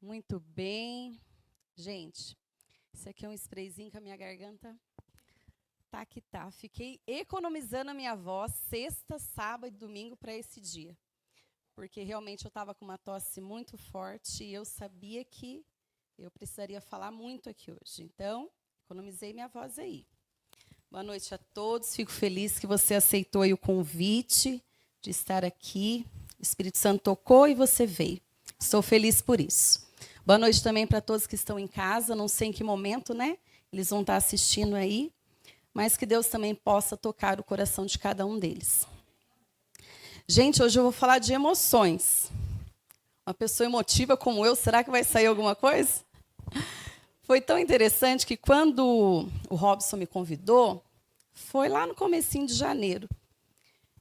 Muito bem. Gente, isso aqui é um sprayzinho que a minha garganta tá que tá. Fiquei economizando a minha voz sexta, sábado e domingo para esse dia. Porque realmente eu estava com uma tosse muito forte e eu sabia que eu precisaria falar muito aqui hoje. Então, economizei minha voz aí. Boa noite a todos. Fico feliz que você aceitou aí o convite de estar aqui. O Espírito Santo tocou e você veio. Estou feliz por isso. Boa noite também para todos que estão em casa. Não sei em que momento, né? Eles vão estar assistindo aí. Mas que Deus também possa tocar o coração de cada um deles. Gente, hoje eu vou falar de emoções. Uma pessoa emotiva como eu, será que vai sair alguma coisa? Foi tão interessante que quando o Robson me convidou, foi lá no comecinho de janeiro.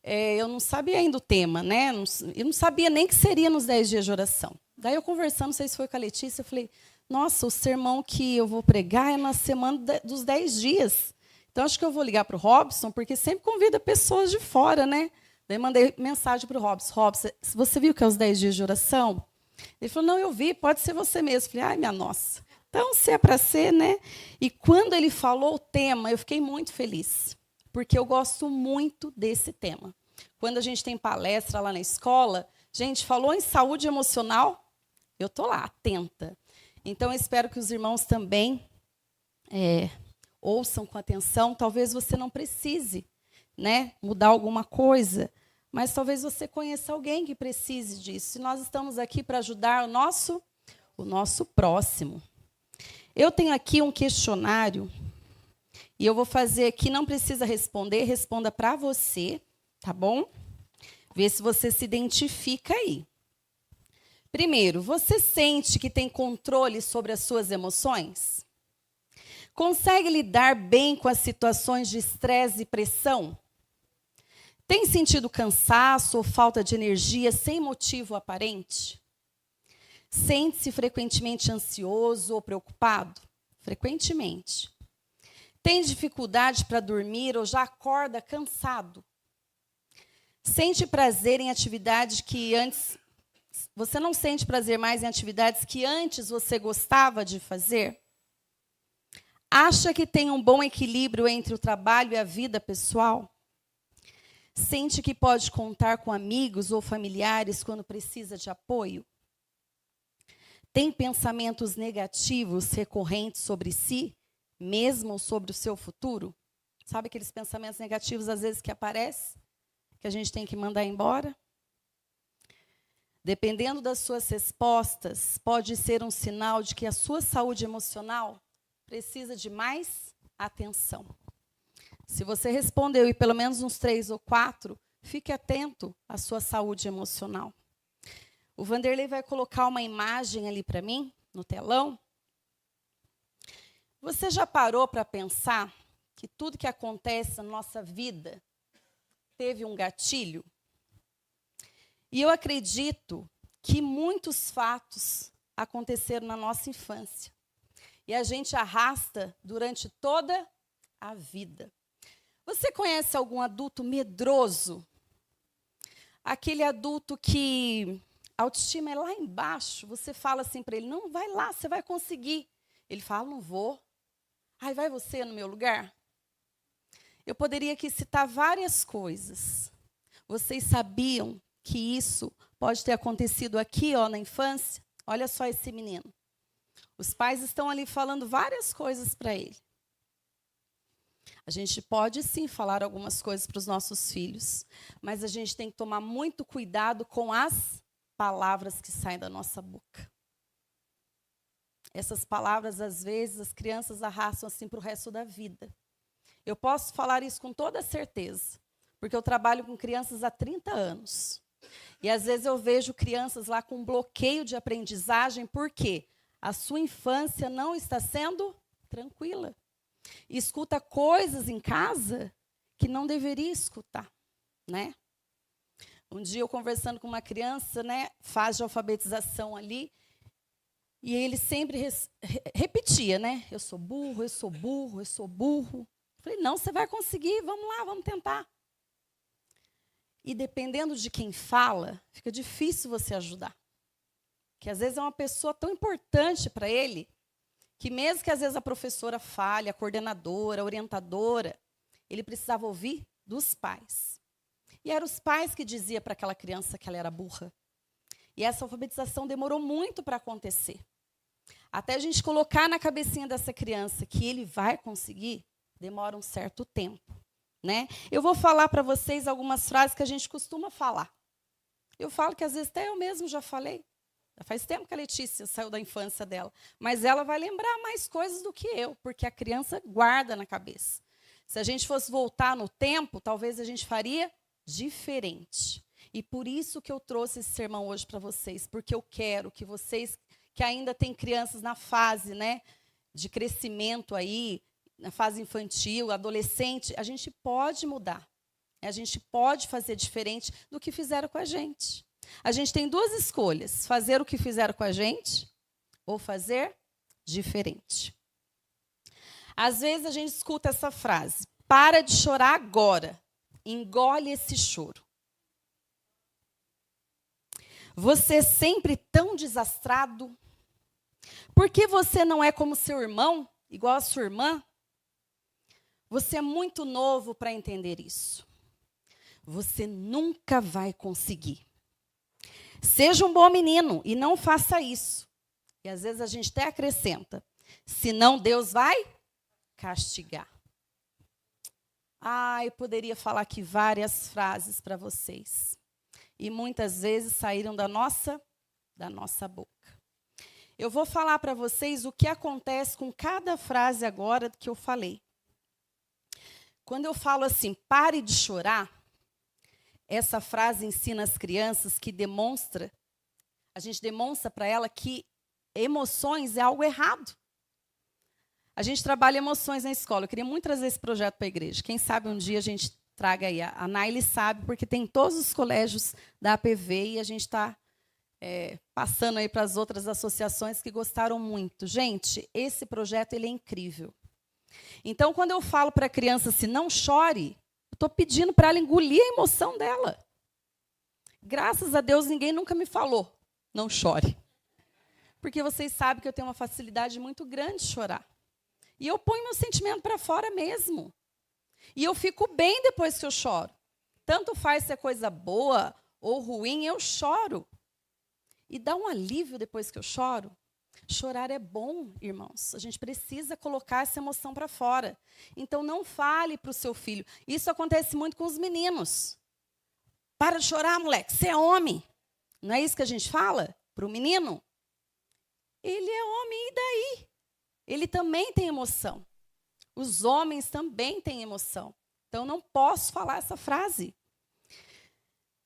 Eu não sabia ainda o tema, né? Eu não sabia nem que seria nos 10 dias de oração. Daí eu conversando, não sei se foi com a Letícia, eu falei, nossa, o sermão que eu vou pregar é na semana dos 10 dias. Então, acho que eu vou ligar para o Robson, porque sempre convida pessoas de fora, né? Daí mandei mensagem para o Robson. Robson, você viu que é os 10 dias de oração? Ele falou, não, eu vi, pode ser você mesmo. Eu falei, ai, minha nossa. Então, se é para ser, né? E quando ele falou o tema, eu fiquei muito feliz, porque eu gosto muito desse tema. Quando a gente tem palestra lá na escola, gente, falou em saúde emocional, eu estou lá, atenta. Então, eu espero que os irmãos também ouçam com atenção. Talvez você não precise, né, mudar alguma coisa, mas talvez você conheça alguém que precise disso. E nós estamos aqui para ajudar o nosso próximo. Eu tenho aqui um questionário e eu vou fazer aqui, não precisa responder, responda para você, tá bom? Vê se você se identifica aí. Primeiro, você sente que tem controle sobre as suas emoções? Consegue lidar bem com as situações de estresse e pressão? Tem sentido cansaço ou falta de energia sem motivo aparente? Sente-se frequentemente ansioso ou preocupado? Frequentemente. Tem dificuldade para dormir ou já acorda cansado? Sente prazer em atividades que antes... Você não sente prazer mais em atividades que antes você gostava de fazer? Acha que tem um bom equilíbrio entre o trabalho e a vida pessoal? Sente que pode contar com amigos ou familiares quando precisa de apoio? Tem pensamentos negativos recorrentes sobre si, mesmo sobre o seu futuro? Sabe aqueles pensamentos negativos, às vezes, que aparecem, que a gente tem que mandar embora? Dependendo das suas respostas, pode ser um sinal de que a sua saúde emocional precisa de mais atenção. Se você respondeu e pelo menos uns 3 ou 4, fique atento à sua saúde emocional. O Vanderlei vai colocar uma imagem ali para mim, no telão. Você já parou para pensar que tudo que acontece na nossa vida teve um gatilho? E eu acredito que muitos fatos aconteceram na nossa infância. E a gente arrasta durante toda a vida. Você conhece algum adulto medroso? Aquele adulto que a autoestima é lá embaixo. Você fala assim para ele, não, vai lá, você vai conseguir. Ele fala, não vou. Ai, vai você no meu lugar? Eu poderia aqui citar várias coisas. Vocês sabiam que isso pode ter acontecido aqui, ó, na infância? Olha só esse menino. Os pais estão ali falando várias coisas para ele. A gente pode, sim, falar algumas coisas para os nossos filhos, mas a gente tem que tomar muito cuidado com as palavras que saem da nossa boca. Essas palavras, às vezes, as crianças arrastam assim para o resto da vida. Eu posso falar isso com toda certeza, porque eu trabalho com crianças há 30 anos. E, às vezes, eu vejo crianças lá com bloqueio de aprendizagem, porque a sua infância não está sendo tranquila. Escuta coisas em casa que não deveria escutar, né? Um dia eu conversando com uma criança, né, fase de alfabetização ali, e ele sempre repetia, né? Eu sou burro, eu sou burro, eu sou burro. Falei, não, você vai conseguir, vamos lá, vamos tentar. E dependendo de quem fala, fica difícil você ajudar. que às vezes é uma pessoa tão importante para ele, que mesmo que às vezes a professora falhe, a coordenadora, a orientadora, ele precisava ouvir dos pais. E eram os pais que diziam para aquela criança que ela era burra. E essa alfabetização demorou muito para acontecer. Até a gente colocar na cabecinha dessa criança que ele vai conseguir, demora um certo tempo, né? Eu vou falar para vocês algumas frases que a gente costuma falar. Eu falo que às vezes até eu mesmo já falei. Já faz tempo que a Letícia saiu da infância dela. Mas ela vai lembrar mais coisas do que eu, porque a criança guarda na cabeça. Se a gente fosse voltar no tempo, talvez a gente faria diferente. E por isso que eu trouxe esse sermão hoje para vocês, porque eu quero que vocês, que ainda têm crianças na fase, né, de crescimento aí, na fase infantil, adolescente, a gente pode mudar. A gente pode fazer diferente do que fizeram com a gente. A gente tem duas escolhas: fazer o que fizeram com a gente ou fazer diferente. Às vezes a gente escuta essa frase: para de chorar agora, engole esse choro. Você é sempre tão desastrado? Por que você não é como seu irmão, igual a sua irmã? Você é muito novo para entender isso. Você nunca vai conseguir. Seja um bom menino e não faça isso. E às vezes a gente até acrescenta: senão Deus vai castigar. Eu poderia falar aqui várias frases para vocês. E muitas vezes saíram da nossa boca. Eu vou falar para vocês o que acontece com cada frase agora que eu falei. Quando eu falo assim, pare de chorar, essa frase ensina as crianças que a gente demonstra para ela que emoções é algo errado. A gente trabalha emoções na escola. Eu queria muito trazer esse projeto para a igreja. Quem sabe um dia a gente traga aí. A Naile sabe, porque tem todos os colégios da APV e a gente está passando aí para as outras associações que gostaram muito. Gente, esse projeto ele é incrível. Então, quando eu falo para a criança assim, não chore, eu estou pedindo para ela engolir a emoção dela. Graças a Deus, ninguém nunca me falou, não chore. Porque vocês sabem que eu tenho uma facilidade muito grande de chorar. E eu ponho meu sentimento para fora mesmo. E eu fico bem depois que eu choro. Tanto faz se é coisa boa ou ruim, eu choro. E dá um alívio depois que eu choro. Chorar é bom, irmãos. A gente precisa colocar essa emoção para fora. Então, não fale para o seu filho. Isso acontece muito com os meninos. Para de chorar, moleque, você é homem. Não é isso que a gente fala para o menino? Ele é homem, e daí? Ele também tem emoção. Os homens também têm emoção. Então, não posso falar essa frase.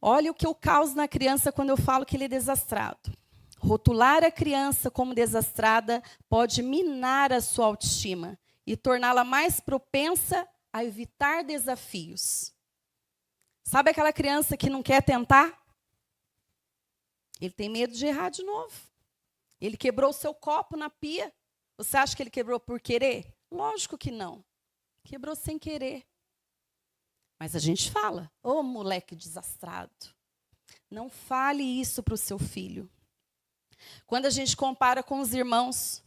Olha o que eu causo na criança quando eu falo que ele é desastrado. Rotular a criança como desastrada pode minar a sua autoestima e torná-la mais propensa a evitar desafios. Sabe aquela criança que não quer tentar? Ele tem medo de errar de novo. Ele quebrou o seu copo na pia. Você acha que ele quebrou por querer? Lógico que não. Quebrou sem querer. Mas a gente fala: ô, moleque desastrado. Não fale isso para o seu filho. Quando a gente compara com os irmãos,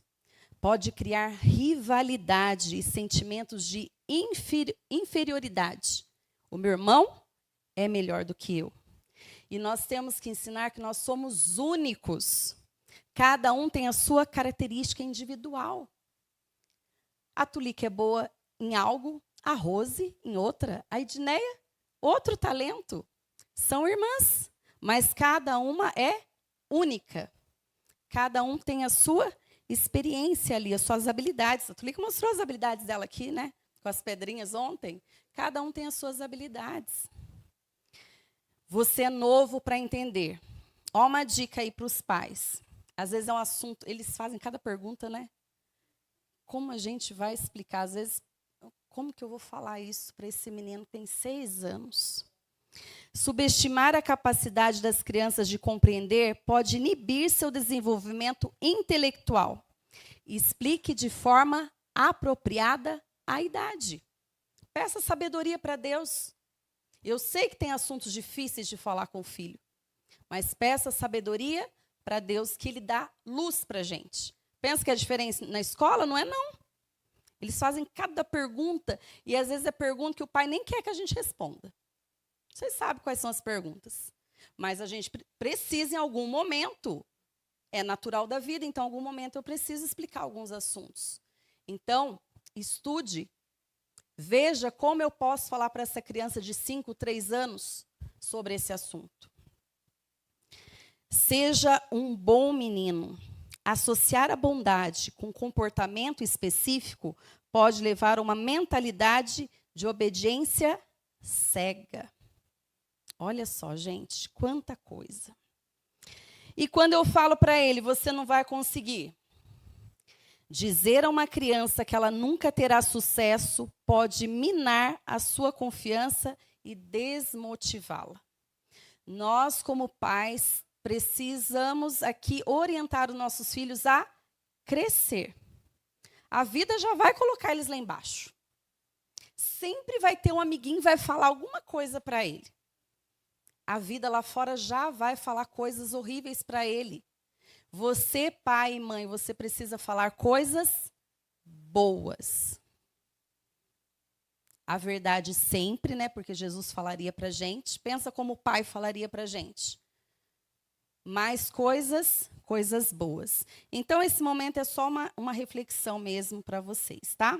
pode criar rivalidade e sentimentos de inferioridade. O meu irmão é melhor do que eu. E nós temos que ensinar que nós somos únicos. Cada um tem a sua característica individual. A Tulica é boa em algo, a Rose em outra, a Edneia, outro talento. São irmãs, mas cada uma é única. Cada um tem a sua experiência ali, as suas habilidades. A Tulica mostrou as habilidades dela aqui, né? Com as pedrinhas ontem. Cada um tem as suas habilidades. Você é novo para entender. Ó, uma dica aí para os pais. Às vezes é um assunto, eles fazem cada pergunta, né? Como a gente vai explicar? Às vezes, como que eu vou falar isso para esse menino que tem 6 anos? Subestimar a capacidade das crianças de compreender pode inibir seu desenvolvimento intelectual. Explique de forma apropriada a idade. Peça sabedoria para Deus. Eu sei que tem assuntos difíceis de falar com o filho, mas peça sabedoria para Deus que Ele dá luz para a gente. Pensa que a diferença na escola? Não é, não. Eles fazem cada pergunta, e às vezes é pergunta que o pai nem quer que a gente responda. Vocês sabem quais são as perguntas. Mas a gente precisa, em algum momento, é natural da vida, então, em algum momento, eu preciso explicar alguns assuntos. Então, estude, veja como eu posso falar para essa criança de 5, 3 anos sobre esse assunto. Seja um bom menino. Associar a bondade com comportamento específico pode levar a uma mentalidade de obediência cega. Olha só, gente, quanta coisa. E quando eu falo para ele, você não vai conseguir. Dizer a uma criança que ela nunca terá sucesso pode minar a sua confiança e desmotivá-la. Nós, como pais, precisamos aqui orientar os nossos filhos a crescer. A vida já vai colocar eles lá embaixo. Sempre vai ter um amiguinho que vai falar alguma coisa para ele. A vida lá fora já vai falar coisas horríveis para ele. Você, pai e mãe, você precisa falar coisas boas. A verdade sempre, né? Porque Jesus falaria para a gente. Pensa como o pai falaria para a gente. Mais coisas boas. Então, esse momento é só uma reflexão mesmo para vocês, tá?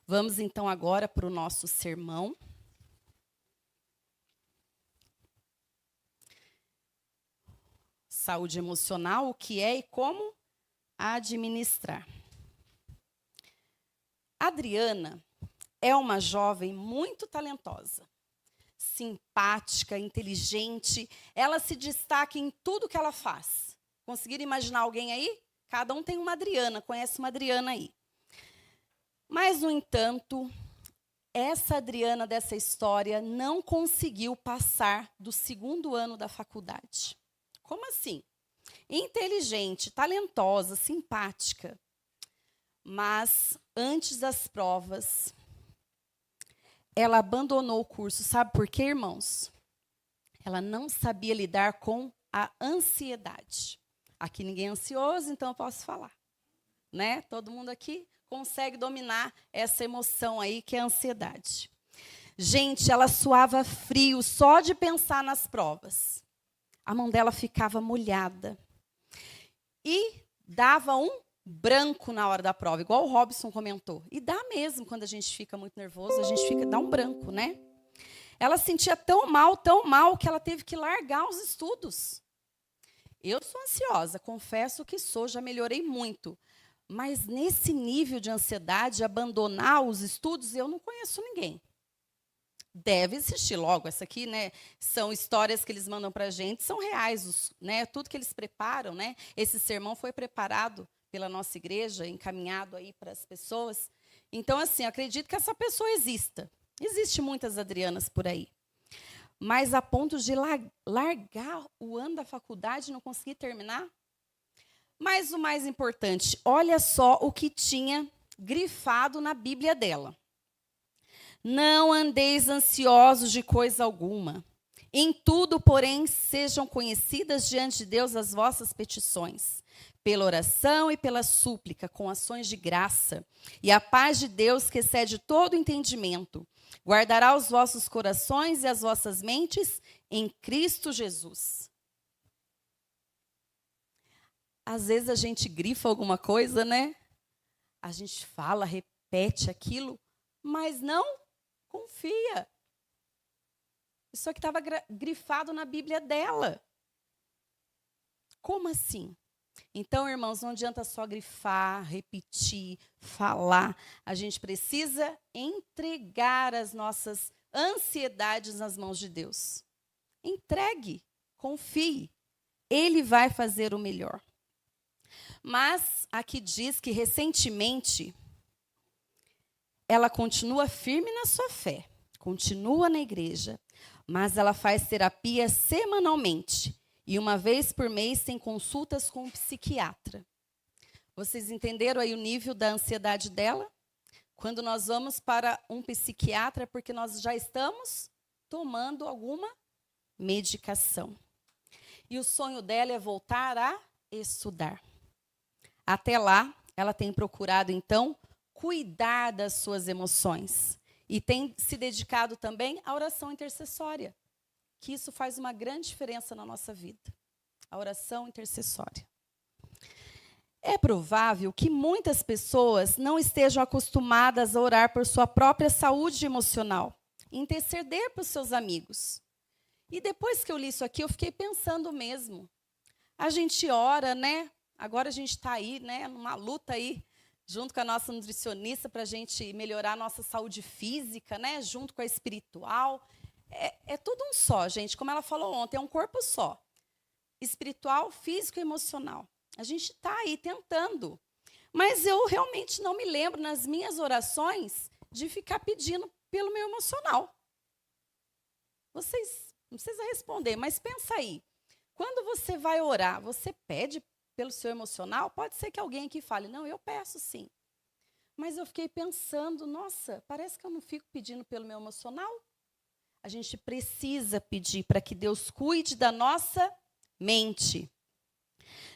Vamos, então, agora para o nosso sermão. Saúde emocional, o que é e como administrar. Adriana é uma jovem muito talentosa, simpática, inteligente. Ela se destaca em tudo que ela faz. Conseguiram imaginar alguém aí? Cada um tem uma Adriana, conhece uma Adriana aí. Mas, no entanto, essa Adriana dessa história não conseguiu passar do 2º ano da faculdade. Como assim? Inteligente, talentosa, simpática. Mas, antes das provas, ela abandonou o curso. Sabe por quê, irmãos? Ela não sabia lidar com a ansiedade. Aqui ninguém é ansioso, então eu posso falar. Né? Todo mundo aqui consegue dominar essa emoção aí, que é a ansiedade. Gente, ela suava frio só de pensar nas provas. A mão dela ficava molhada. E dava um branco na hora da prova, igual o Robson comentou. E dá mesmo, quando a gente fica muito nervoso, dá um branco, né? Ela sentia tão mal, que ela teve que largar os estudos. Eu sou ansiosa, confesso que sou, já melhorei muito. Mas nesse nível de ansiedade, abandonar os estudos, eu não conheço ninguém. Deve existir logo. Essa aqui, né, são histórias que eles mandam para a gente, são reais, né, tudo que eles preparam, né? Esse sermão foi preparado pela nossa igreja, encaminhado aí para as pessoas. Então, assim, eu acredito que essa pessoa exista. Existem muitas Adrianas por aí. Mas a ponto de largar o ano da faculdade e não conseguir terminar? Mas o mais importante, olha só o que tinha grifado na Bíblia dela. Não andeis ansiosos de coisa alguma. Em tudo, porém, sejam conhecidas diante de Deus as vossas petições, pela oração e pela súplica, com ações de graça. E a paz de Deus, que excede todo entendimento, guardará os vossos corações e as vossas mentes em Cristo Jesus. Às vezes a gente grifa alguma coisa, né? A gente fala, repete aquilo, mas não confia. Isso aqui estava grifado na Bíblia dela. Como assim? Então, irmãos, não adianta só grifar, repetir, falar. A gente precisa entregar as nossas ansiedades nas mãos de Deus. Entregue, confie. Ele vai fazer o melhor. Mas aqui diz que recentemente ela continua firme na sua fé, continua na igreja, mas ela faz terapia semanalmente e uma vez por mês tem consultas com um psiquiatra. Vocês entenderam aí o nível da ansiedade dela? Quando nós vamos para um psiquiatra é porque nós já estamos tomando alguma medicação. e o sonho dela é voltar a estudar. Até lá, ela tem procurado, então, cuidar das suas emoções e tem se dedicado também à oração intercessória, que isso faz uma grande diferença na nossa vida, a oração intercessória. É provável que muitas pessoas não estejam acostumadas a orar por sua própria saúde emocional, interceder para os seus amigos. E depois que eu li isso aqui, eu fiquei pensando mesmo. A gente ora, né? Agora a gente está aí, né, numa luta aí, junto com a nossa nutricionista, para a gente melhorar a nossa saúde física, né? Junto com a espiritual. É tudo um só, gente. Como ela falou ontem, é um corpo só. Espiritual, físico e emocional. A gente está aí tentando. Mas eu realmente não me lembro, nas minhas orações, de ficar pedindo pelo meu emocional. Vocês não precisam responder, mas pensa aí. Quando você vai orar, você pede pelo seu emocional? Pode ser que alguém aqui fale, não, eu peço sim. Mas eu fiquei pensando, nossa, parece que eu não fico pedindo pelo meu emocional. A gente precisa pedir para que Deus cuide da nossa mente.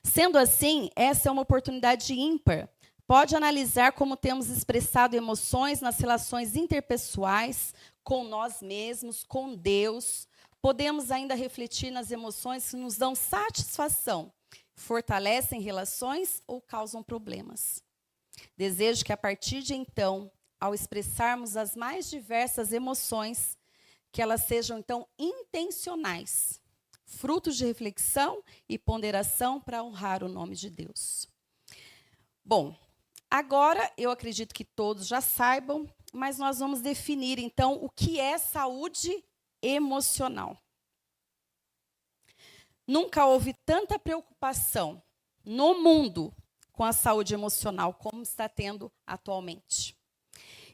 Sendo assim, essa é uma oportunidade ímpar. Pode analisar como temos expressado emoções nas relações interpessoais, com nós mesmos, com Deus. Podemos ainda refletir nas emoções que nos dão satisfação, fortalecem relações ou causam problemas. Desejo que, a partir de então, ao expressarmos as mais diversas emoções, que elas sejam, então, intencionais, frutos de reflexão e ponderação para honrar o nome de Deus. Bom, agora eu acredito que todos já saibam, mas nós vamos definir, então, o que é saúde emocional. Nunca houve tanta preocupação no mundo com a saúde emocional como está tendo atualmente.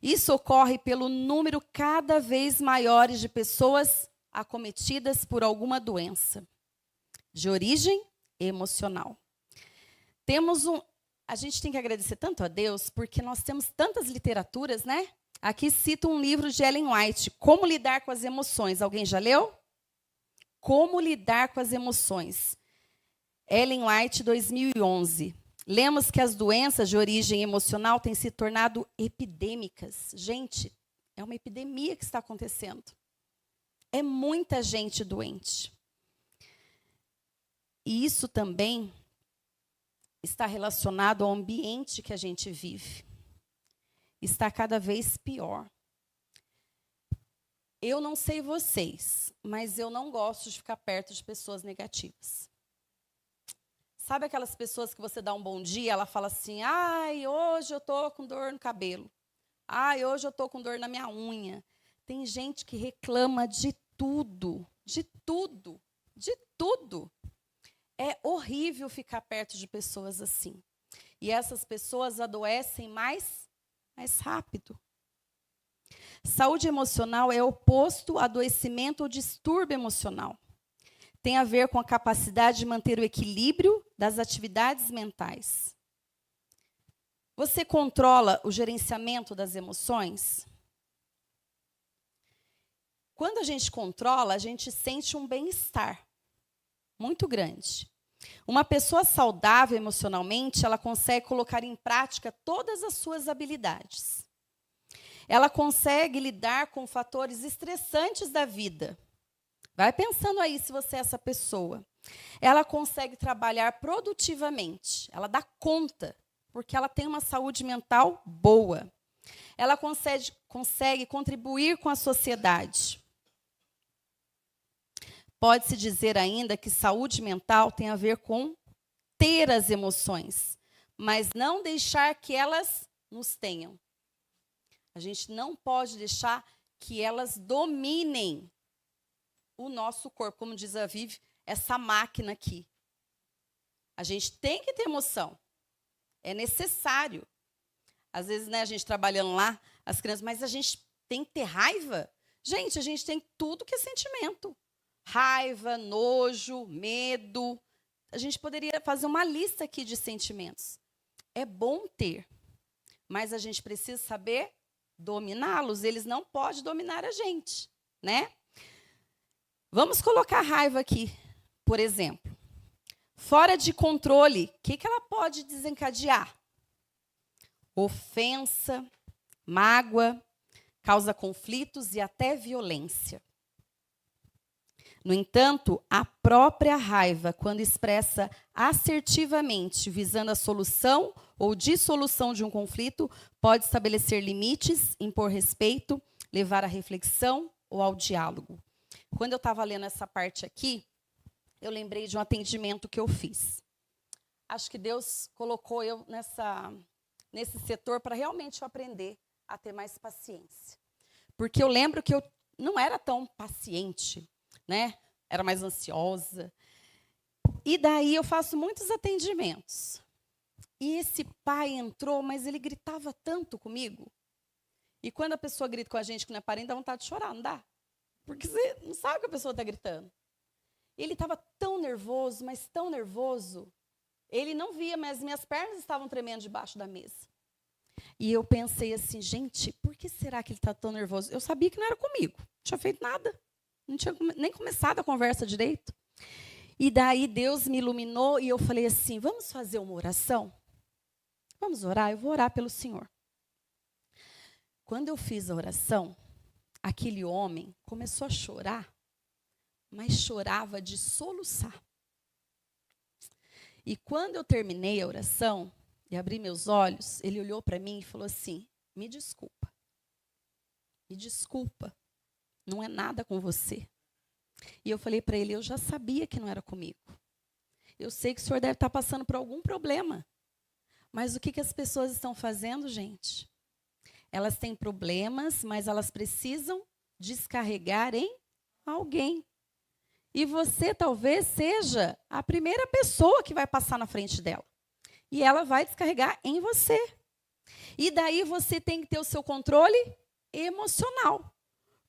Isso ocorre pelo número cada vez maior de pessoas acometidas por alguma doença de origem emocional. A gente tem que agradecer tanto a Deus, porque nós temos tantas literaturas, né? Aqui cito um livro de Ellen White, Como Lidar com as Emoções. Alguém já leu? Como Lidar com as Emoções. Ellen White, 2011. Lemos que as doenças de origem emocional têm se tornado epidêmicas. Gente, é uma epidemia que está acontecendo. É muita gente doente. E isso também está relacionado ao ambiente que a gente vive. Está cada vez pior. Eu não sei vocês, mas eu não gosto de ficar perto de pessoas negativas. Sabe aquelas pessoas que você dá um bom dia, ela fala assim, ai, hoje eu estou com dor no cabelo. Ai, hoje eu estou com dor na minha unha. Tem gente que reclama de tudo, de tudo, de tudo. É horrível ficar perto de pessoas assim. E essas pessoas adoecem mais rápido. Saúde emocional é oposto a adoecimento ou distúrbio emocional. Tem a ver com a capacidade de manter o equilíbrio das atividades mentais. Você controla o gerenciamento das emoções? Quando a gente controla, a gente sente um bem-estar muito grande. Uma pessoa saudável emocionalmente, ela consegue colocar em prática todas as suas habilidades. Ela consegue lidar com fatores estressantes da vida. Vai pensando aí se você é essa pessoa. Ela consegue trabalhar produtivamente. Ela dá conta, porque ela tem uma saúde mental boa. Ela consegue contribuir com a sociedade. Pode-se dizer ainda que saúde mental tem a ver com ter as emoções, mas não deixar que elas nos tenham. A gente não pode deixar que elas dominem o nosso corpo, como diz a Vivi, essa máquina aqui. A gente tem que ter emoção. É necessário. Às vezes, né, a gente trabalhando lá, as crianças, mas a gente tem que ter raiva? Gente, a gente tem tudo que é sentimento. Raiva, nojo, medo. A gente poderia fazer uma lista aqui de sentimentos. É bom ter, mas a gente precisa saber dominá-los. Eles não podem dominar a gente, né? Vamos colocar a raiva aqui Por exemplo, fora de controle, o que ela pode desencadear? Ofensa, mágoa, causa conflitos e até violência. No entanto, a própria raiva, quando expressa assertivamente, visando a solução ou dissolução de um conflito, pode estabelecer limites, impor respeito, levar à reflexão ou ao diálogo. Quando eu estava lendo essa parte aqui, eu lembrei de um atendimento que eu fiz. Acho que Deus colocou eu nesse setor para realmente eu aprender a ter mais paciência. Porque eu lembro que eu não era tão paciente, né? Era mais ansiosa. E daí eu faço muitos atendimentos. E esse pai entrou, mas ele gritava tanto comigo. E quando a pessoa grita com a gente que não é parente, dá vontade de chorar, não dá? Porque você não sabe que a pessoa está gritando. Ele estava tão nervoso, mas tão nervoso. Ele não via, mas minhas pernas estavam tremendo debaixo da mesa. E eu pensei assim, gente, por que será que ele está tão nervoso? Eu sabia que não era comigo, não tinha feito nada. Não tinha nem começado a conversa direito. E daí Deus me iluminou e eu falei assim, vamos fazer uma oração? Vamos orar? Eu vou orar pelo Senhor. Quando eu fiz a oração, aquele homem começou a chorar, mas chorava de soluçar. E quando eu terminei a oração e abri meus olhos, ele olhou para mim e falou assim, me desculpa, não é nada com você. E eu falei para ele, eu já sabia que não era comigo. Eu sei que o senhor deve estar passando por algum problema. Mas o que as pessoas estão fazendo, gente? Elas têm problemas, mas elas precisam descarregar em alguém. E você talvez seja a primeira pessoa que vai passar na frente dela. E ela vai descarregar em você. E daí você tem que ter o seu controle emocional.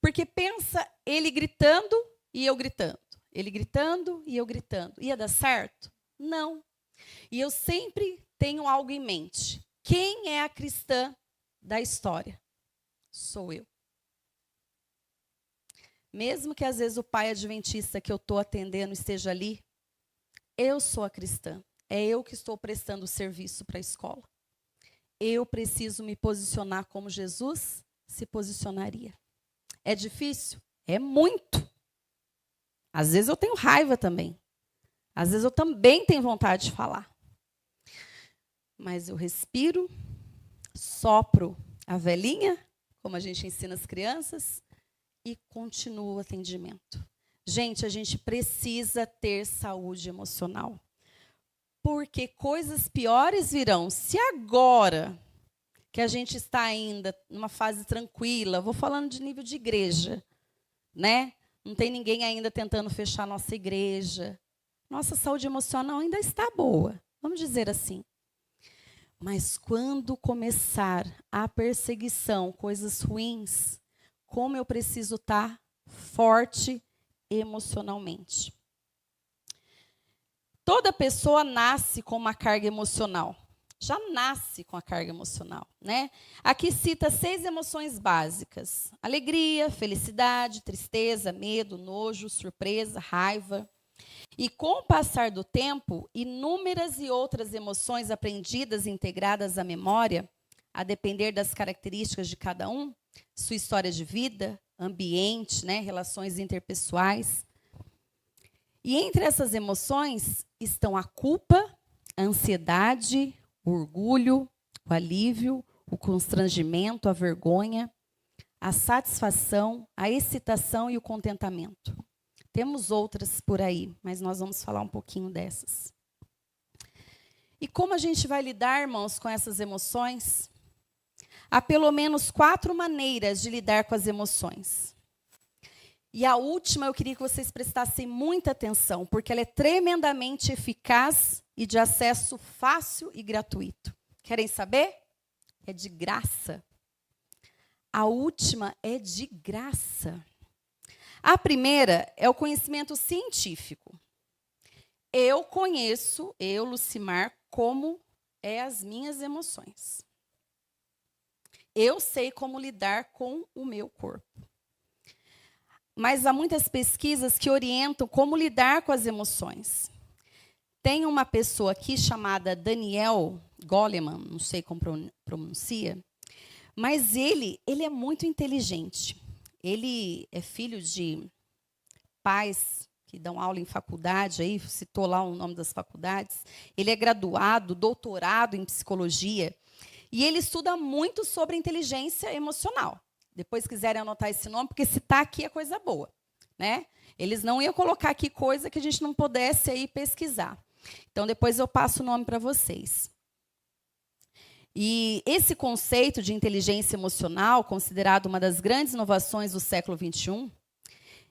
Porque pensa ele gritando e eu gritando. Ele gritando e eu gritando. Ia dar certo? Não. E eu sempre tenho algo em mente. Quem é a cristã da história? Sou eu. Mesmo que às vezes o pai adventista que eu estou atendendo esteja ali, eu sou a cristã. É eu que estou prestando o serviço para a escola. Eu preciso me posicionar como Jesus se posicionaria. É difícil? É muito. Às vezes eu tenho raiva também. Às vezes eu também tenho vontade de falar. Mas eu respiro, sopro a velinha, como a gente ensina as crianças, e continuo o atendimento. Gente, a gente precisa ter saúde emocional. Porque coisas piores virão. Se agora que a gente está ainda numa fase tranquila, vou falando de nível de igreja, né? Não tem ninguém ainda tentando fechar nossa igreja. Nossa saúde emocional ainda está boa, vamos dizer assim. Mas quando começar a perseguição, coisas ruins, como eu preciso estar forte emocionalmente. Toda pessoa nasce com uma carga emocional. Já nasce com a carga emocional, né? Aqui cita 6 emoções básicas: alegria, felicidade, tristeza, medo, nojo, surpresa, raiva. E com o passar do tempo, inúmeras e outras emoções aprendidas e integradas à memória, a depender das características de cada um, sua história de vida, ambiente, né, relações interpessoais. E entre essas emoções estão a culpa, a ansiedade, o orgulho, o alívio, o constrangimento, a vergonha, a satisfação, a excitação e o contentamento. Temos outras por aí, mas nós vamos falar um pouquinho dessas. E como a gente vai lidar, irmãos, com essas emoções? Há pelo menos 4 maneiras de lidar com as emoções. E a última eu queria que vocês prestassem muita atenção, porque ela é tremendamente eficaz e de acesso fácil e gratuito. Querem saber? É de graça. A última é de graça. A primeira é o conhecimento científico. Eu conheço, Lucimar, como é as minhas emoções. Eu sei como lidar com o meu corpo. mas há muitas pesquisas que orientam como lidar com as emoções. Tem uma pessoa aqui chamada Daniel Goleman, não sei como pronuncia, mas ele é muito inteligente. Ele é filho de pais que dão aula em faculdade, aí citou lá o nome das faculdades. Ele é graduado, doutorado em psicologia, e ele estuda muito sobre inteligência emocional. Depois quiserem anotar esse nome, porque se está aqui é coisa boa, né? Eles não iam colocar aqui coisa que a gente não pudesse aí pesquisar. Então, depois eu passo o nome para vocês. E esse conceito de inteligência emocional, considerado uma das grandes inovações do século XXI,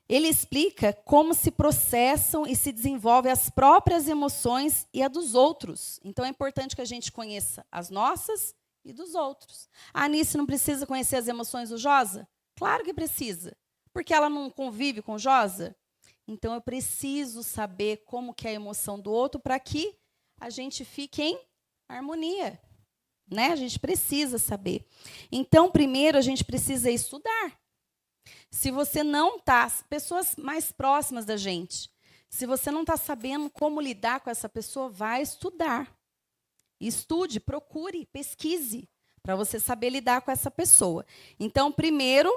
ele explica como se processam e se desenvolvem as próprias emoções e a dos outros. Então, é importante que a gente conheça as nossas e dos outros. A Anice não precisa conhecer as emoções do Josa? Claro que precisa. Porque ela não convive com o Josa? Então, eu preciso saber como que é a emoção do outro para que a gente fique em harmonia. Né? A gente precisa saber. Então, primeiro, a gente precisa estudar. Se você não está, pessoas mais próximas da gente, se você não está sabendo como lidar com essa pessoa, vai estudar. Estude, procure, pesquise, para você saber lidar com essa pessoa. Então, primeiro,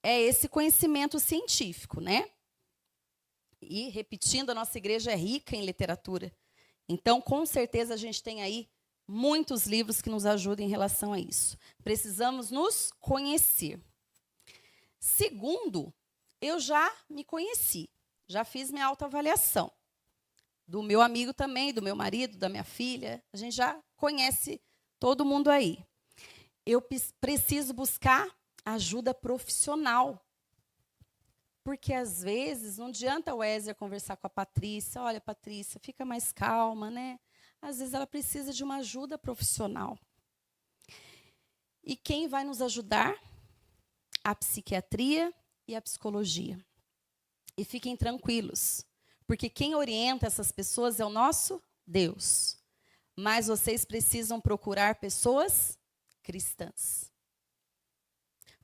é esse conhecimento científico, né? E, repetindo, a nossa igreja é rica em literatura. Então, com certeza, a gente tem aí muitos livros que nos ajudam em relação a isso. Precisamos nos conhecer. Segundo, eu já me conheci, já fiz minha autoavaliação. Do meu amigo também, do meu marido, da minha filha, a gente já conhece todo mundo aí. Eu preciso buscar ajuda profissional. Porque, às vezes, não adianta o Ézer conversar com a Patrícia. Olha, Patrícia, fica mais calma, né? Às vezes, ela precisa de uma ajuda profissional. E quem vai nos ajudar? A psiquiatria e a psicologia. E fiquem tranquilos, porque quem orienta essas pessoas é o nosso Deus. Mas vocês precisam procurar pessoas cristãs.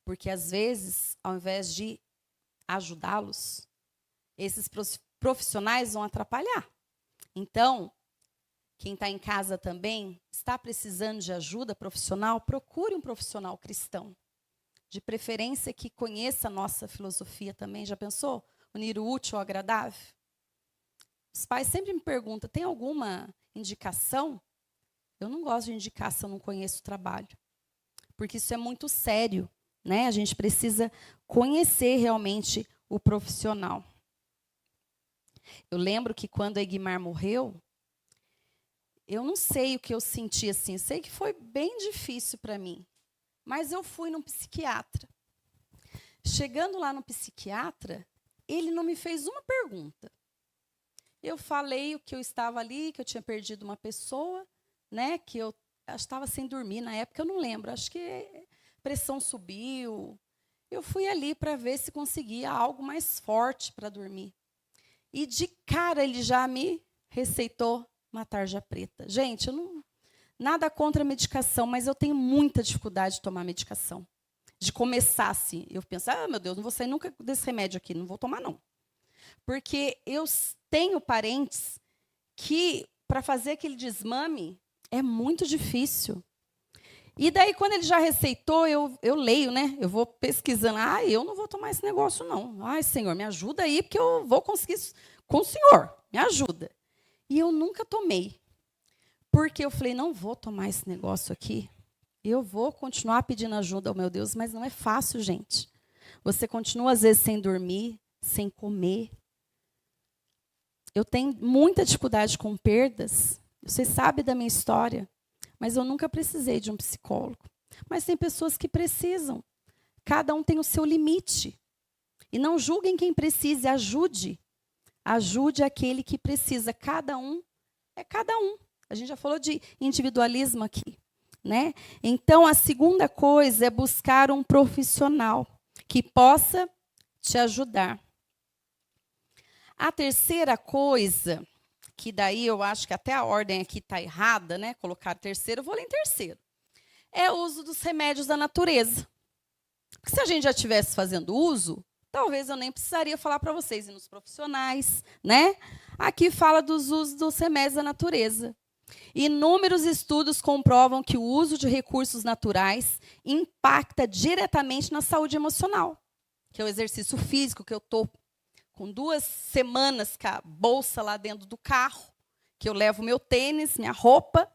Porque, às vezes, ao invés de ajudá-los, esses profissionais vão atrapalhar. Então, quem está em casa também está precisando de ajuda profissional, procure um profissional cristão. De preferência que conheça a nossa filosofia também. Já pensou? Unir o útil ao agradável? Os pais sempre me perguntam, tem alguma indicação? Eu não gosto de indicar se eu não conheço o trabalho. Porque isso é muito sério, né? A gente precisa conhecer realmente o profissional. Eu lembro que quando a Egmar morreu, eu não sei o que eu senti assim. Sei que foi bem difícil para mim. Mas eu fui num psiquiatra. Chegando lá no psiquiatra, ele não me fez uma pergunta. Eu falei o que eu estava ali, que eu tinha perdido uma pessoa, né, que eu estava sem dormir na época, eu não lembro, acho que a pressão subiu. Eu fui ali para ver se conseguia algo mais forte para dormir. E de cara ele já me receitou uma tarja preta. Gente, eu não... Nada contra a medicação, mas eu tenho muita dificuldade de tomar medicação. De começar assim. Eu penso, meu Deus, não vou sair nunca desse remédio aqui, não vou tomar, não. Porque eu tenho parentes que, para fazer aquele desmame, é muito difícil. E daí, quando ele já receitou, eu leio, né? Eu vou pesquisando. Eu não vou tomar esse negócio, não. Ai, Senhor, me ajuda aí, porque eu vou conseguir isso com o Senhor. Me ajuda. E eu nunca tomei. Porque eu falei, não vou tomar esse negócio aqui. Eu vou continuar pedindo ajuda ao meu Deus, mas não é fácil, gente. Você continua, às vezes, sem dormir, sem comer. Eu tenho muita dificuldade com perdas. Você sabe da minha história. Mas eu nunca precisei de um psicólogo. Mas tem pessoas que precisam. Cada um tem o seu limite. E não julguem quem precise, ajude. Ajude aquele que precisa. Cada um é cada um. A gente já falou de individualismo aqui, né? Então, a segunda coisa é buscar um profissional que possa te ajudar. A terceira coisa, que daí eu acho que até a ordem aqui está errada, né? Colocar terceiro, eu vou ler em terceiro. É o uso dos remédios da natureza. Porque se a gente já estivesse fazendo uso, talvez eu nem precisaria falar para vocês, e nos profissionais, né? Aqui fala dos usos dos remédios da natureza. Inúmeros estudos comprovam que o uso de recursos naturais impacta diretamente na saúde emocional, que é o exercício físico, que eu estou com 2 semanas com a bolsa lá dentro do carro, que eu levo meu tênis, minha roupa,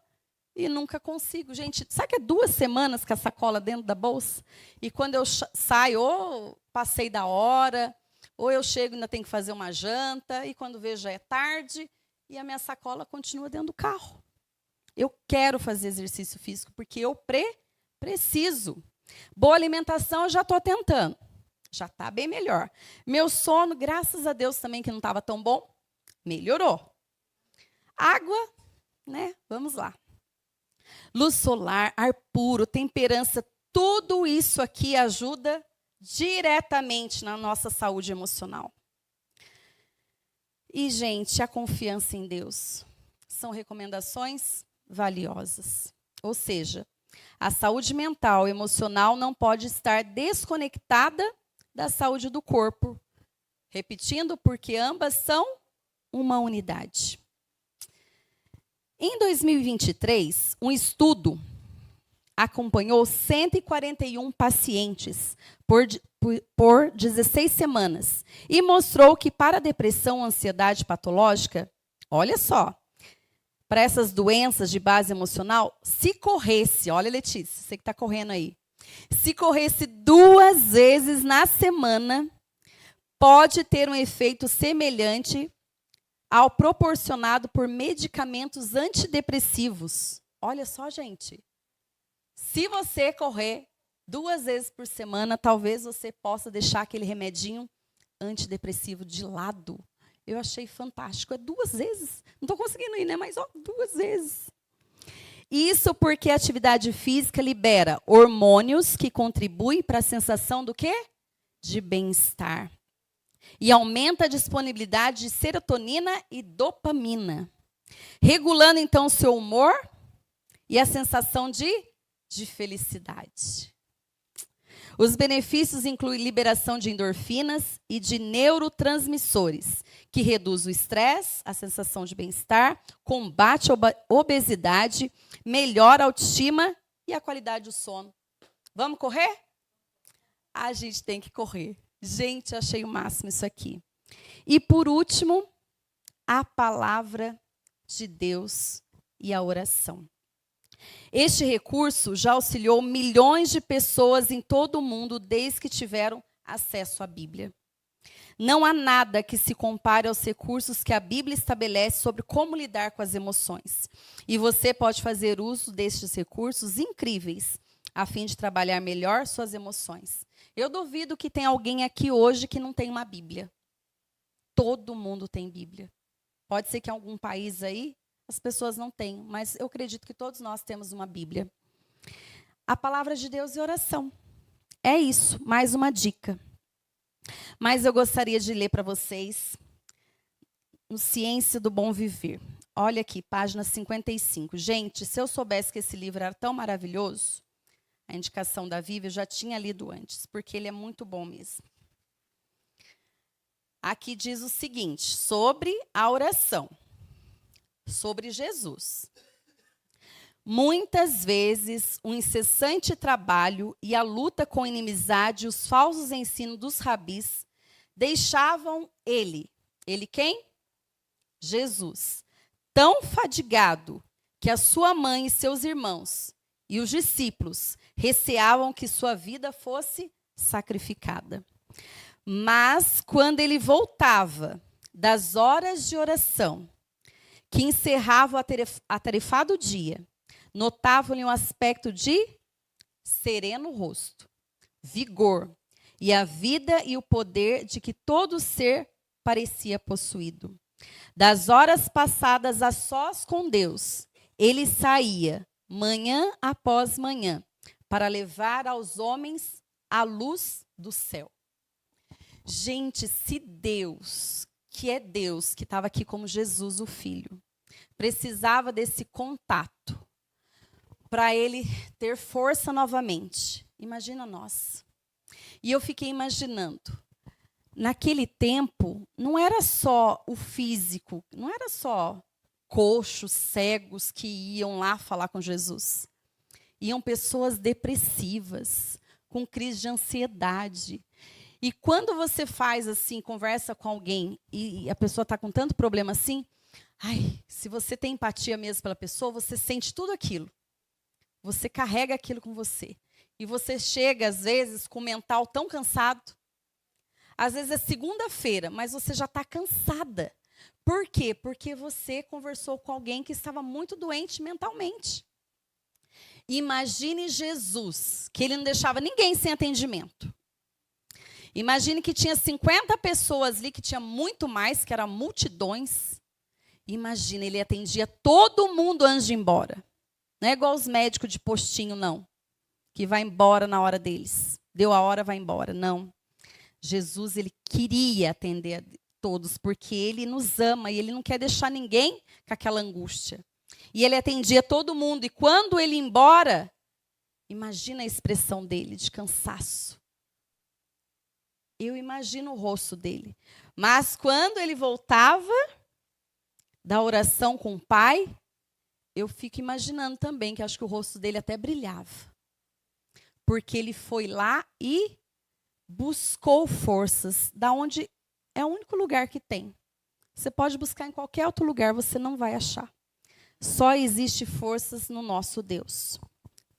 e nunca consigo. Gente, sabe que é 2 semanas com a sacola dentro da bolsa? E quando eu saio, ou passei da hora, ou eu chego e ainda tenho que fazer uma janta, e quando vejo já é tarde, e a minha sacola continua dentro do carro. Eu quero fazer exercício físico, porque eu preciso. Boa alimentação eu já estou tentando. Já está bem melhor. Meu sono, graças a Deus também, que não estava tão bom, melhorou. Água, né? Vamos lá. Luz solar, ar puro, temperança, tudo isso aqui ajuda diretamente na nossa saúde emocional. E, gente, a confiança em Deus são recomendações valiosas. Ou seja, a saúde mental e emocional não pode estar desconectada da saúde do corpo. Repetindo, porque ambas são uma unidade. Em 2023, um estudo acompanhou 141 pacientes por 16 semanas e mostrou que para a depressão ou ansiedade patológica, olha só, para essas doenças de base emocional, se corresse, olha, Letícia, você que está correndo aí, se corresse 2 vezes na semana, pode ter um efeito semelhante ao proporcionado por medicamentos antidepressivos. Olha só, gente. Se você correr 2 vezes por semana, talvez você possa deixar aquele remedinho antidepressivo de lado. Eu achei fantástico. É 2 vezes. Não estou conseguindo ir, né? Mas 2 vezes. Isso porque a atividade física libera hormônios que contribuem para a sensação do quê? De bem-estar. E aumenta a disponibilidade de serotonina e dopamina. Regulando, então, o seu humor e a sensação de felicidade. Os benefícios incluem liberação de endorfinas e de neurotransmissores, que reduz o estresse, a sensação de bem-estar, combate a obesidade, melhora a autoestima e a qualidade do sono. Vamos correr? A gente tem que correr. Gente, achei o máximo isso aqui. E, por último, a palavra de Deus e a oração. Este recurso já auxiliou milhões de pessoas em todo o mundo desde que tiveram acesso à Bíblia. Não há nada que se compare aos recursos que a Bíblia estabelece sobre como lidar com as emoções. E você pode fazer uso destes recursos incríveis, a fim de trabalhar melhor suas emoções. Eu duvido que tem alguém aqui hoje que não tem uma Bíblia. Todo mundo tem Bíblia. Pode ser que em algum país aí as pessoas não tenham, mas eu acredito que todos nós temos uma Bíblia. A palavra de Deus e oração. É isso, mais uma dica. Mas eu gostaria de ler para vocês no Ciência do Bom Viver. Olha aqui, página 55. Gente, se eu soubesse que esse livro era tão maravilhoso, a indicação da Vivi, eu já tinha lido antes, porque ele é muito bom mesmo. Aqui diz o seguinte, sobre a oração, sobre Jesus. Muitas vezes, o incessante trabalho e a luta com a inimizade e os falsos ensinos dos rabis deixavam ele quem? Jesus, tão fadigado que a sua mãe e seus irmãos e os discípulos receavam que sua vida fosse sacrificada. Mas, quando ele voltava das horas de oração, que encerravam o atarefado dia, notavam-lhe um aspecto de sereno rosto, vigor, e a vida e o poder de que todo ser parecia possuído. Das horas passadas a sós com Deus, ele saía, manhã após manhã, para levar aos homens a luz do céu. Gente, se Deus, que é Deus, que estava aqui como Jesus, o Filho, precisava desse contato para ele ter força novamente, imagina nós. E eu fiquei imaginando, naquele tempo, não era só o físico, não era só coxos, cegos que iam lá falar com Jesus. Iam pessoas depressivas, com crise de ansiedade. E quando você faz assim, conversa com alguém e a pessoa está com tanto problema assim, ai, se você tem empatia mesmo pela pessoa, você sente tudo aquilo. Você carrega aquilo com você. E você chega, às vezes, com o mental tão cansado. Às vezes é segunda-feira, mas você já está cansada. Por quê? Porque você conversou com alguém que estava muito doente mentalmente. Imagine Jesus, que ele não deixava ninguém sem atendimento. Imagine que tinha 50 pessoas ali, que tinha muito mais, que eram multidões. Imagina, ele atendia todo mundo antes de ir embora. Não é igual os médicos de postinho, não. Que vai embora na hora deles. Deu a hora, vai embora. Não. Jesus, ele queria atender a todos, porque ele nos ama e ele não quer deixar ninguém com aquela angústia. E ele atendia todo mundo. E quando ele ia embora, imagina a expressão dele de cansaço. Eu imagino o rosto dele. Mas quando ele voltava da oração com o Pai, eu fico imaginando também que acho que o rosto dele até brilhava. Porque ele foi lá e buscou forças, da onde é o único lugar que tem. Você pode buscar em qualquer outro lugar, você não vai achar. Só existe forças no nosso Deus.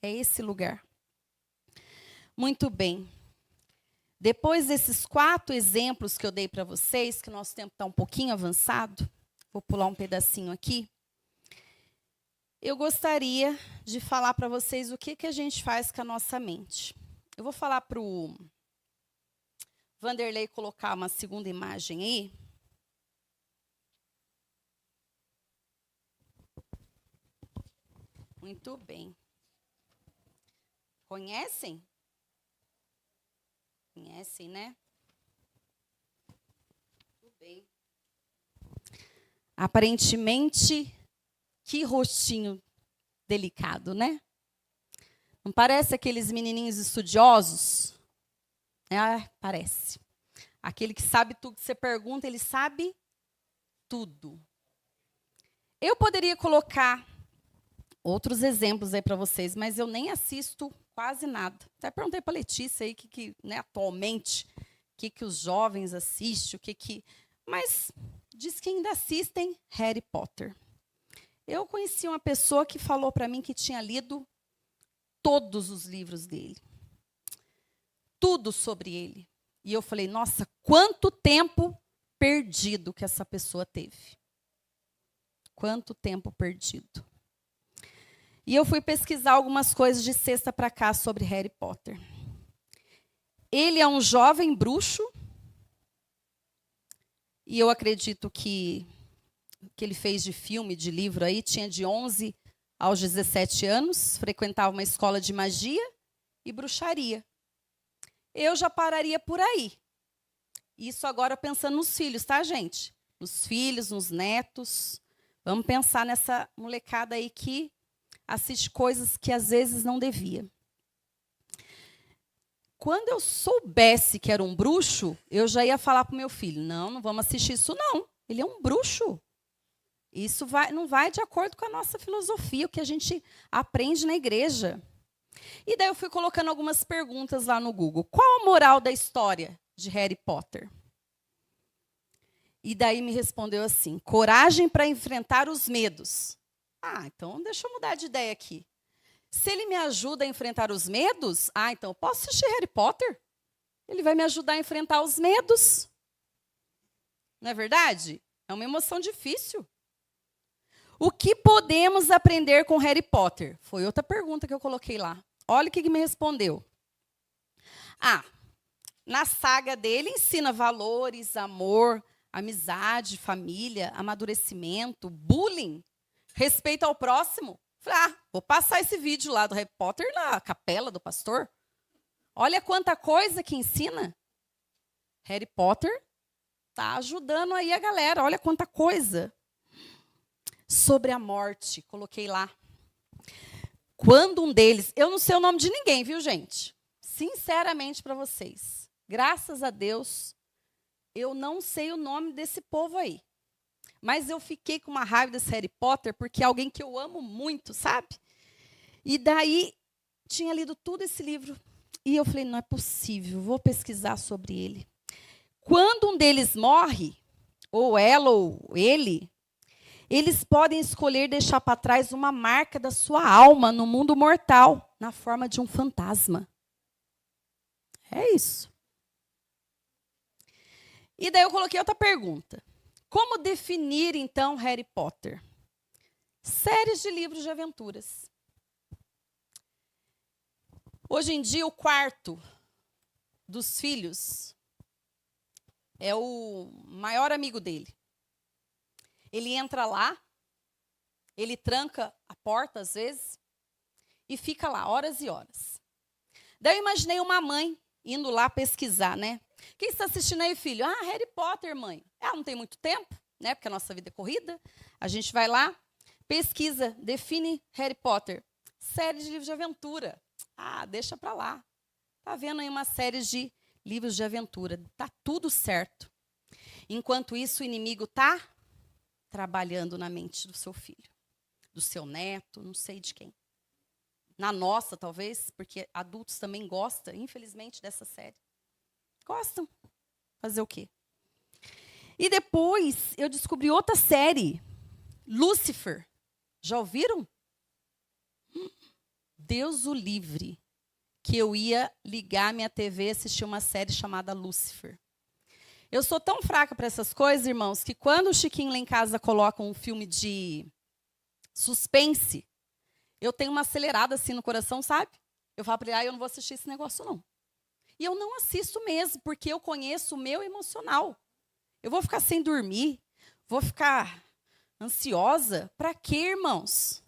É esse lugar. Muito bem. Depois desses 4 exemplos que eu dei para vocês, que o nosso tempo está um pouquinho avançado, vou pular um pedacinho aqui. Eu gostaria de falar para vocês o que a gente faz com a nossa mente. Eu vou falar para o Vanderlei colocar uma segunda imagem aí. Muito bem. Conhecem? Conhecem, né? Muito bem. Aparentemente, que rostinho delicado, né? Não parece aqueles menininhos estudiosos? Parece. Aquele que sabe tudo que você pergunta, ele sabe tudo. Eu poderia colocar outros exemplos aí para vocês, mas eu nem assisto quase nada. Até perguntei para a Letícia aí né, atualmente, o que os jovens assistem, mas diz que ainda assistem Harry Potter. Eu conheci uma pessoa que falou para mim que tinha lido todos os livros dele. Tudo sobre ele. E eu falei, nossa, quanto tempo perdido que essa pessoa teve. Quanto tempo perdido. E eu fui pesquisar algumas coisas de sexta para cá sobre Harry Potter. Ele é um jovem bruxo. E eu acredito que ele fez de filme, de livro aí, tinha de 11 aos 17 anos, frequentava uma escola de magia e bruxaria. Eu já pararia por aí. Isso agora pensando nos filhos, tá, gente? Nos filhos, nos netos. Vamos pensar nessa molecada aí que assiste coisas que às vezes não devia. Quando eu soubesse que era um bruxo, eu já ia falar para o meu filho, não vamos assistir isso não. Ele é um bruxo. Isso não vai de acordo com a nossa filosofia, o que a gente aprende na igreja. E daí eu fui colocando algumas perguntas lá no Google. Qual a moral da história de Harry Potter? E daí me respondeu assim, coragem para enfrentar os medos. Então deixa eu mudar de ideia aqui. Se ele me ajuda a enfrentar os medos, então eu posso assistir Harry Potter? Ele vai me ajudar a enfrentar os medos. Não é verdade? É uma emoção difícil. O que podemos aprender com Harry Potter? Foi outra pergunta que eu coloquei lá. Olha o que me respondeu. Na saga dele ensina valores, amor, amizade, família, amadurecimento, bullying, respeito ao próximo. Falei, vou passar esse vídeo lá do Harry Potter na capela do pastor. Olha quanta coisa que ensina. Harry Potter está ajudando aí a galera. Olha quanta coisa. Sobre a morte, coloquei lá. Quando um deles... Eu não sei o nome de ninguém, viu, gente? Sinceramente para vocês. Graças a Deus, eu não sei o nome desse povo aí. Mas eu fiquei com uma raiva desse Harry Potter, porque é alguém que eu amo muito, sabe? E daí, tinha lido todo esse livro. E eu falei, não é possível, vou pesquisar sobre ele. Quando um deles morre, ou ela ou ele, eles podem escolher deixar para trás uma marca da sua alma no mundo mortal, na forma de um fantasma. É isso. E daí eu coloquei outra pergunta. Como definir, então, Harry Potter? Séries de livros de aventuras. Hoje em dia, o quarto dos filhos é o maior amigo dele. Ele entra lá, ele tranca a porta, às vezes, e fica lá horas e horas. Daí eu imaginei uma mãe indo lá pesquisar, né? Quem está assistindo aí, filho? Ah, Harry Potter, mãe. Ela não tem muito tempo, né? Porque a nossa vida é corrida. A gente vai lá, pesquisa, define Harry Potter. Série de livros de aventura. Ah, deixa para lá. Tá vendo aí uma série de livros de aventura. Tá tudo certo. Enquanto isso, o inimigo tá trabalhando na mente do seu filho, do seu neto, não sei de quem. Na nossa, talvez, porque adultos também gostam, infelizmente, dessa série. Gostam. Fazer o quê? E depois eu descobri outra série, Lucifer. Já ouviram? Deus o livre, que eu ia ligar minha TV e assistir uma série chamada Lucifer. Eu sou tão fraca para essas coisas, irmãos, que quando o Chiquinho lá em casa coloca um filme de suspense, eu tenho uma acelerada assim no coração, sabe? Eu falo para ele, eu não vou assistir esse negócio, não. E eu não assisto mesmo, porque eu conheço o meu emocional. Eu vou ficar sem dormir, vou ficar ansiosa. Para quê, irmãos?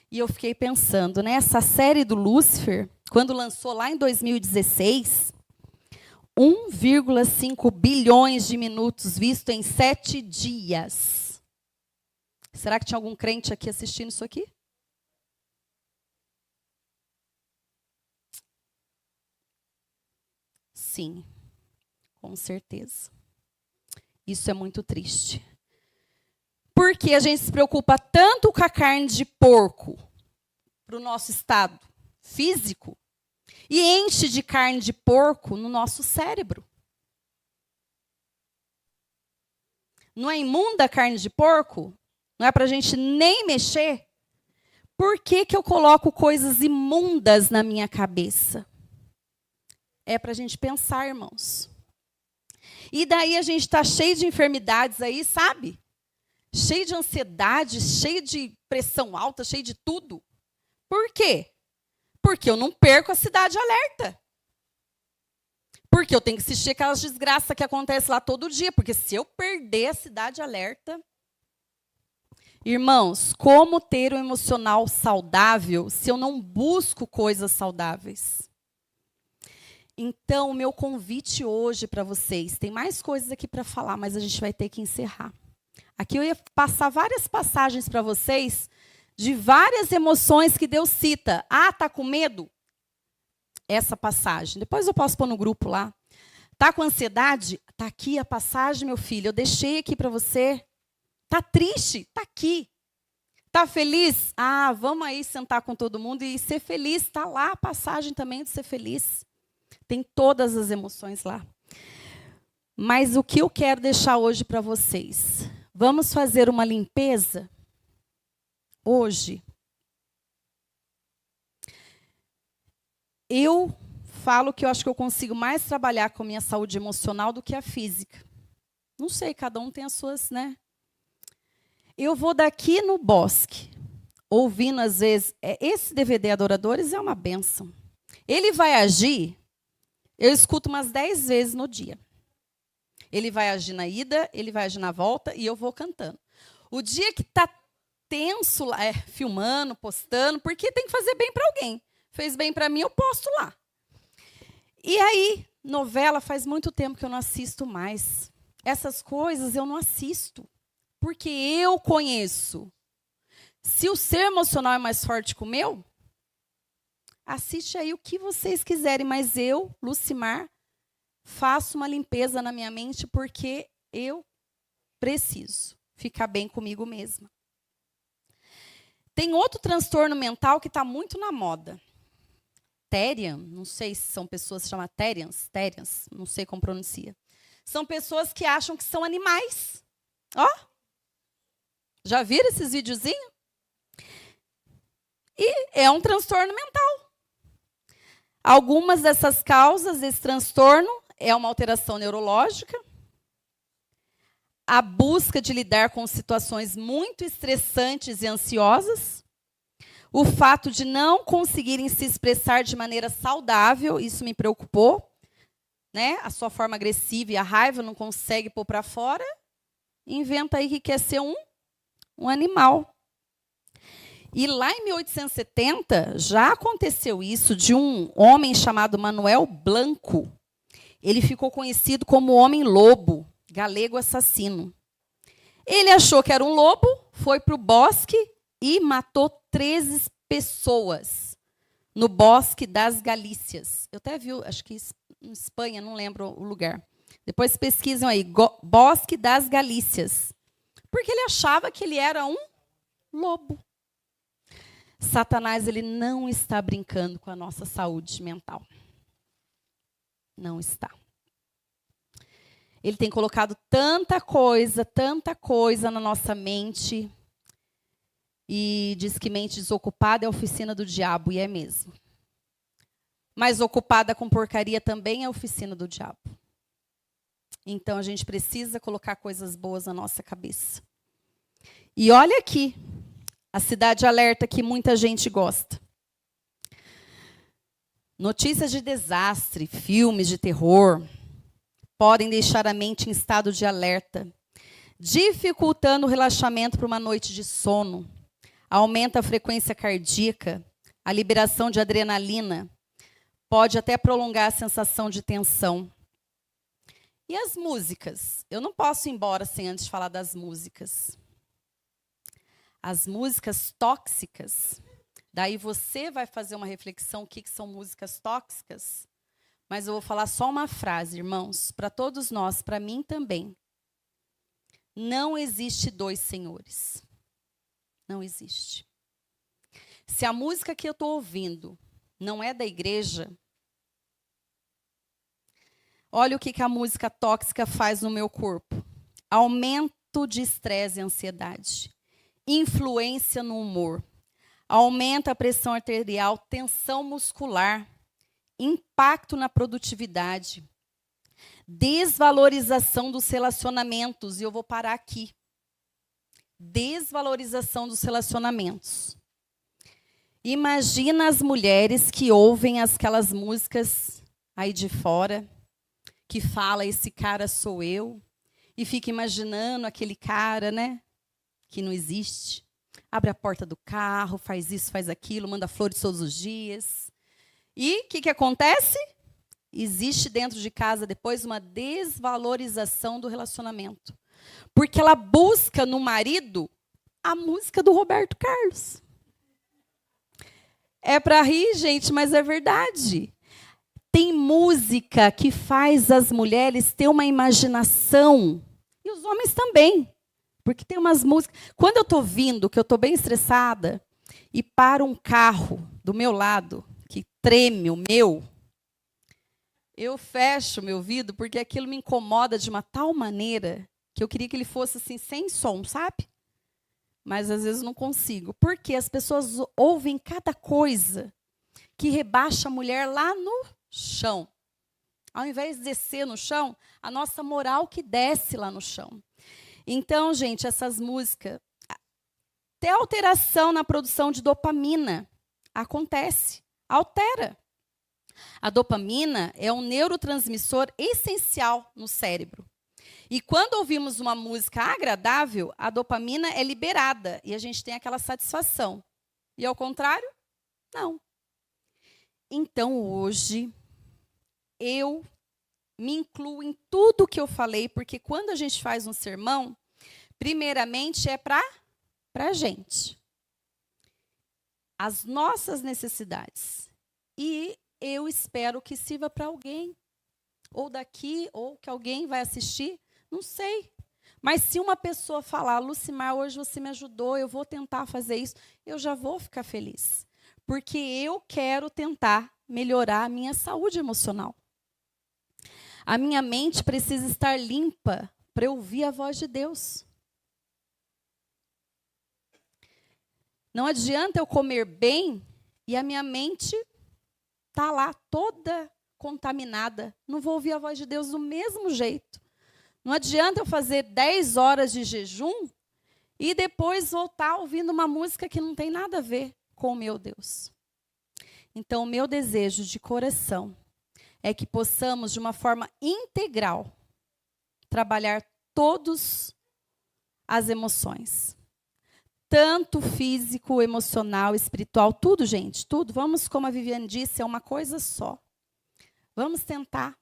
E eu fiquei pensando, né? Essa série do Lucifer, quando lançou lá em 2016, 1,5 bilhões de minutos visto em 7 dias. Será que tinha algum crente aqui assistindo isso aqui? Sim, com certeza. Isso é muito triste. Porque a gente se preocupa tanto com a carne de porco para o nosso estado físico e enche de carne de porco no nosso cérebro. Não é imunda a carne de porco? Não é para a gente nem mexer? Por que eu coloco coisas imundas na minha cabeça? É para a gente pensar, irmãos. E daí a gente está cheio de enfermidades aí, sabe? Cheio de ansiedade, cheio de pressão alta, cheio de tudo. Por quê? Porque eu não perco a Cidade Alerta. Porque eu tenho que assistir aquelas desgraças que acontecem lá todo dia. Porque se eu perder a Cidade Alerta... Irmãos, como ter um emocional saudável se eu não busco coisas saudáveis? Então, o meu convite hoje para vocês, tem mais coisas aqui para falar, mas a gente vai ter que encerrar. Aqui eu ia passar várias passagens para vocês de várias emoções que Deus cita. Ah, tá com medo? Essa passagem. Depois eu posso pôr no grupo lá. Tá com ansiedade? Tá aqui a passagem, meu filho. Eu deixei aqui para você. Tá triste? Tá aqui. Tá feliz? Ah, vamos aí sentar com todo mundo e ser feliz. Tá lá a passagem também de ser feliz. Tem todas as emoções lá. Mas o que eu quero deixar hoje para vocês? Vamos fazer uma limpeza hoje. Eu falo que eu acho que eu consigo mais trabalhar com a minha saúde emocional do que a física. Não sei, cada um tem as suas, né? Eu vou daqui no bosque, ouvindo às vezes, esse DVD Adoradores é uma bênção. Ele vai agir, eu escuto umas 10 vezes no dia. Ele vai agir na ida, ele vai agir na volta e eu vou cantando. O dia que está tenso, filmando, postando, porque tem que fazer bem para alguém. Fez bem para mim, eu posto lá. E aí, novela faz muito tempo que eu não assisto mais. Essas coisas eu não assisto. Porque eu conheço. Se o seu emocional é mais forte que o meu, assiste aí o que vocês quiserem. Mas eu, Lucimar, faço uma limpeza na minha mente porque eu preciso ficar bem comigo mesma. Tem outro transtorno mental que está muito na moda. Therian, não sei se são pessoas que chamam Therians, não sei como pronuncia. São pessoas que acham que são animais. Ó, já viram esses videozinhos? E é um transtorno mental. Algumas dessas causas desse transtorno é uma alteração neurológica, a busca de lidar com situações muito estressantes e ansiosas, o fato de não conseguirem se expressar de maneira saudável, isso me preocupou, né? A sua forma agressiva e a raiva não consegue pôr para fora, inventa aí que quer ser um animal. E lá em 1870, já aconteceu isso de um homem chamado Manuel Blanco. Ele ficou conhecido como Homem-Lobo, galego assassino. Ele achou que era um lobo, foi para o bosque e matou 13 pessoas no Bosque das Galícias. Eu até vi, acho que em Espanha, não lembro o lugar. Depois pesquisam aí, Bosque das Galícias. Porque ele achava que ele era um lobo. Satanás, ele não está brincando com a nossa saúde mental. Não está. Ele tem colocado tanta coisa na nossa mente. E diz que mente desocupada é a oficina do diabo, e é mesmo. Mas ocupada com porcaria também é a oficina do diabo. Então a gente precisa colocar coisas boas na nossa cabeça. E olha aqui. A cidade alerta que muita gente gosta. Notícias de desastre, filmes de terror, podem deixar a mente em estado de alerta, dificultando o relaxamento para uma noite de sono. Aumenta a frequência cardíaca, a liberação de adrenalina, pode até prolongar a sensação de tensão. E as músicas? Eu não posso ir embora sem antes falar das músicas. As músicas tóxicas. Daí você vai fazer uma reflexão o que são músicas tóxicas. Mas eu vou falar só uma frase, irmãos, para todos nós, para mim também. Não existe dois senhores. Não existe. Se a música que eu estou ouvindo não é da igreja, olha o que a música tóxica faz no meu corpo. Aumento de estresse e ansiedade. Influência no humor, aumenta a pressão arterial, tensão muscular, impacto na produtividade, desvalorização dos relacionamentos, e eu vou parar aqui. Desvalorização dos relacionamentos. Imagina as mulheres que ouvem aquelas músicas aí de fora, que fala, esse cara sou eu, e fica imaginando aquele cara, né? Que não existe, abre a porta do carro, faz isso, faz aquilo, manda flores todos os dias. E o que acontece? Existe dentro de casa depois uma desvalorização do relacionamento. Porque ela busca no marido a música do Roberto Carlos. É para rir, gente, mas é verdade. Tem música que faz as mulheres ter uma imaginação, e os homens também. Porque tem umas músicas... Quando eu estou vindo, que eu estou bem estressada, e para um carro do meu lado, que treme o meu, eu fecho o meu ouvido, porque aquilo me incomoda de uma tal maneira que eu queria que ele fosse assim, sem som, sabe? Mas às vezes não consigo. Porque as pessoas ouvem cada coisa que rebaixa a mulher lá no chão. Ao invés de descer no chão, a nossa moral que desce lá no chão. Então, gente, essas músicas, até alteração na produção de dopamina acontece, altera. A dopamina é um neurotransmissor essencial no cérebro. E quando ouvimos uma música agradável, a dopamina é liberada e a gente tem aquela satisfação. E ao contrário, não. Então, hoje, eu me incluo em tudo que eu falei, porque quando a gente faz um sermão, primeiramente é para a gente. As nossas necessidades. E eu espero que sirva para alguém. ou daqui, ou que alguém vai assistir, não sei. Mas se uma pessoa falar, Lucimar, hoje você me ajudou, eu vou tentar fazer isso, eu já vou ficar feliz. Porque eu quero tentar melhorar a minha saúde emocional. A minha mente precisa estar limpa para eu ouvir a voz de Deus. Não adianta eu comer bem e a minha mente está lá toda contaminada. Não vou ouvir a voz de Deus do mesmo jeito. Não adianta eu fazer 10 horas de jejum e depois voltar ouvindo uma música que não tem nada a ver com o meu Deus. Então, o meu desejo de coração é que possamos, de uma forma integral, trabalhar todas as emoções. Tanto físico, emocional, espiritual, tudo, gente, tudo. Vamos, como a Viviane disse, é uma coisa só. Vamos tentar.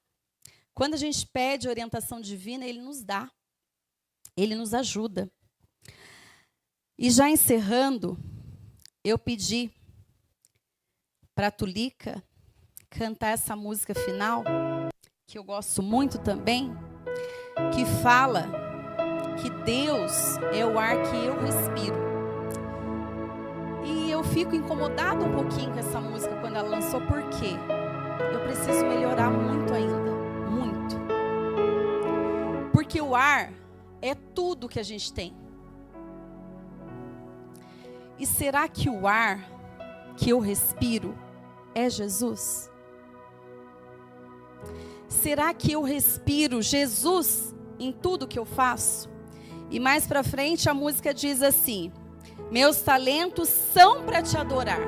Quando a gente pede orientação divina, Ele nos dá. Ele nos ajuda. E já encerrando, eu pedi para a Tulica cantar essa música final, que eu gosto muito também, que fala que Deus é o ar que eu respiro. E eu fico incomodada um pouquinho com essa música quando ela lançou, porque eu preciso melhorar muito ainda, muito. Porque o ar é tudo que a gente tem. E será que o ar que eu respiro é Jesus? Será que eu respiro Jesus em tudo que eu faço? E mais para frente a música diz assim: meus talentos são para te adorar.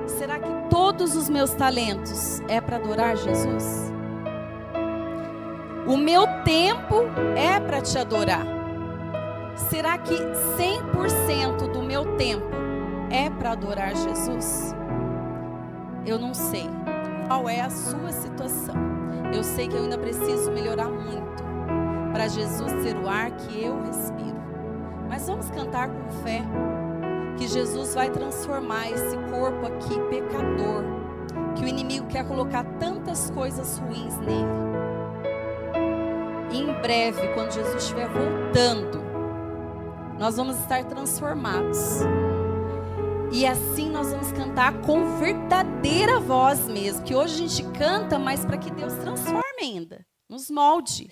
Será que todos os meus talentos é para adorar Jesus? O meu tempo é para te adorar. Será que 100% do meu tempo é para adorar Jesus? Eu não sei qual é a sua situação. Eu sei que eu ainda preciso melhorar muito para Jesus ser o ar que eu respiro. Mas vamos cantar com fé que Jesus vai transformar esse corpo aqui pecador, que o inimigo quer colocar tantas coisas ruins nele. E em breve, quando Jesus estiver voltando, nós vamos estar transformados. E assim nós vamos cantar com verdadeira voz mesmo. Que hoje a gente canta, mas para que Deus transforme ainda, nos molde.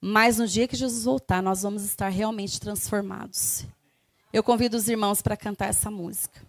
Mas no dia que Jesus voltar, nós vamos estar realmente transformados. Eu convido os irmãos para cantar essa música.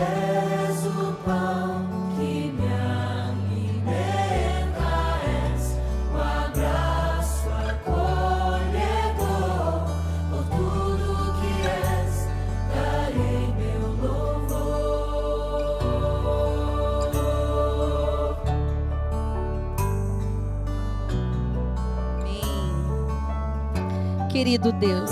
És o pão que me alimenta, és o abraço acolhedor. Por tudo que és, darei meu louvor. Amém. Querido Deus,